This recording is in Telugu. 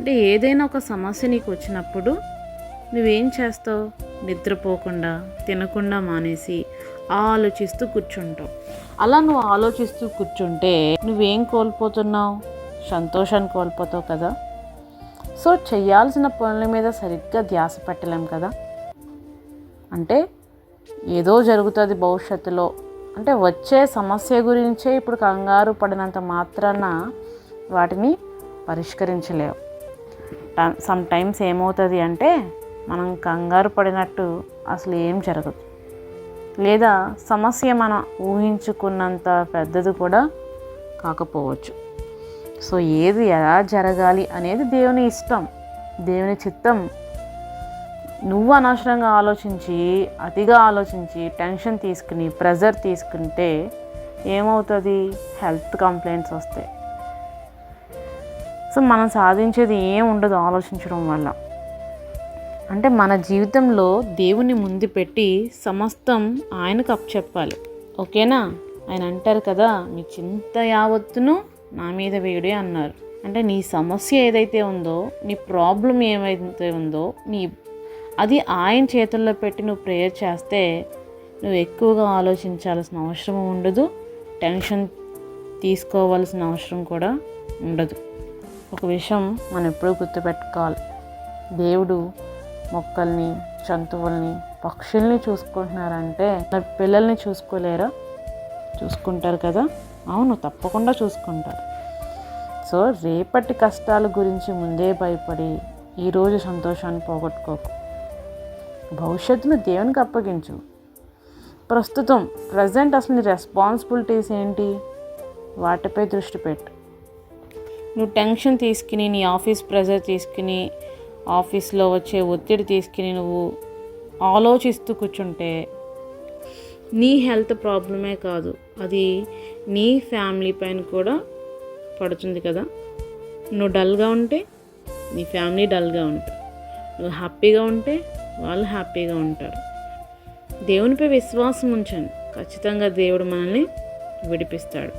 అంటే ఏదైనా ఒక సమస్య నీకు వచ్చినప్పుడు నువ్వేం చేస్తావు? నిద్రపోకుండా తినకుండా మానేసి ఆలోచిస్తూ కూర్చుంటావు. అలా నువ్వు ఆలోచిస్తూ కూర్చుంటే నువ్వేం కోల్పోతున్నావు? సంతోషాన్ని కోల్పోతావు కదా. సో చేయాల్సిన పనుల మీద సరిగ్గా ధ్యాస పెట్టలేం కదా. అంటే ఏదో జరుగుతుంది భవిష్యత్తులో, అంటే వచ్చే సమస్య గురించే ఇప్పుడు కంగారు పడినంత మాత్రాన వాటిని పరిష్కరించలేవు. సమ్ టైమ్స్ ఏమవుతుంది అంటే మనం కంగారు పడినట్టు అసలు ఏం జరగదు, లేదా సమస్య మనం ఊహించుకున్నంత పెద్దది కూడా కాకపోవచ్చు. సో ఏది ఎలా జరగాలి అనేది దేవుని ఇష్టం, దేవుని చిత్తం. నువ్వు అనవసరంగా ఆలోచించి అతిగా ఆలోచించి టెన్షన్ తీసుకుని ప్రెజర్ తీసుకుంటే ఏమవుతుంది? హెల్త్ కంప్లైంట్స్ వస్తాయి. సో మనం సాధించేది ఏం ఉండదు ఆలోచించడం వల్ల. అంటే మన జీవితంలో దేవుని ముందు పెట్టి సమస్తం ఆయనకు అప్పచెప్పాలి. ఓకేనా? ఆయన అంటారు కదా, మీ చింత యావత్తును నా మీద వేయుడే అన్నారు. అంటే నీ సమస్య ఏదైతే ఉందో, నీ ప్రాబ్లం ఏమైతే ఉందో, అది ఆయన చేతుల్లో పెట్టి నువ్వు ప్రేయర్ చేస్తే నువ్వు ఎక్కువగా ఆలోచించాల్సిన అవసరం ఉండదు, టెన్షన్ తీసుకోవాల్సిన అవసరం కూడా ఉండదు. ఒక విషయం మనం ఎప్పుడూ గుర్తుపెట్టుకోవాలి, దేవుడు మొక్కల్ని, జంతువుల్ని, పక్షుల్ని చూసుకుంటున్నారంటే మరి పిల్లల్ని చూసుకోలేరా? చూసుకుంటారు కదా. అవును, తప్పకుండా చూసుకుంటారు. సో రేపటి కష్టాల గురించి ముందే భయపడి ఈరోజు సంతోషాన్ని పోగొట్టుకోకు. భవిష్యత్తును దేవునికి అప్పగించు. ప్రజెంట్ అసలు నీ రెస్పాన్సిబిలిటీస్ ఏంటి, వాటిపై దృష్టి పెట్టు. నువ్వు టెన్షన్ తీసుకుని, నీ ఆఫీస్ ప్రెజర్ తీసుకుని, ఆఫీస్లో వచ్చే ఒత్తిడి తీసుకుని నువ్వు ఆలోచిస్తూ కూర్చుంటే నీ హెల్త్ ప్రాబ్లమే కాదు, అది నీ ఫ్యామిలీ పైన కూడా పడుతుంది కదా. నువ్వు డల్గా ఉంటే నీ ఫ్యామిలీ డల్గా ఉంటారు, నువ్వు హ్యాపీగా ఉంటే వాళ్ళు హ్యాపీగా ఉంటారు. దేవునిపై విశ్వాసం ఉంచండి, ఖచ్చితంగా దేవుడు మనల్ని విడిపిస్తాడు.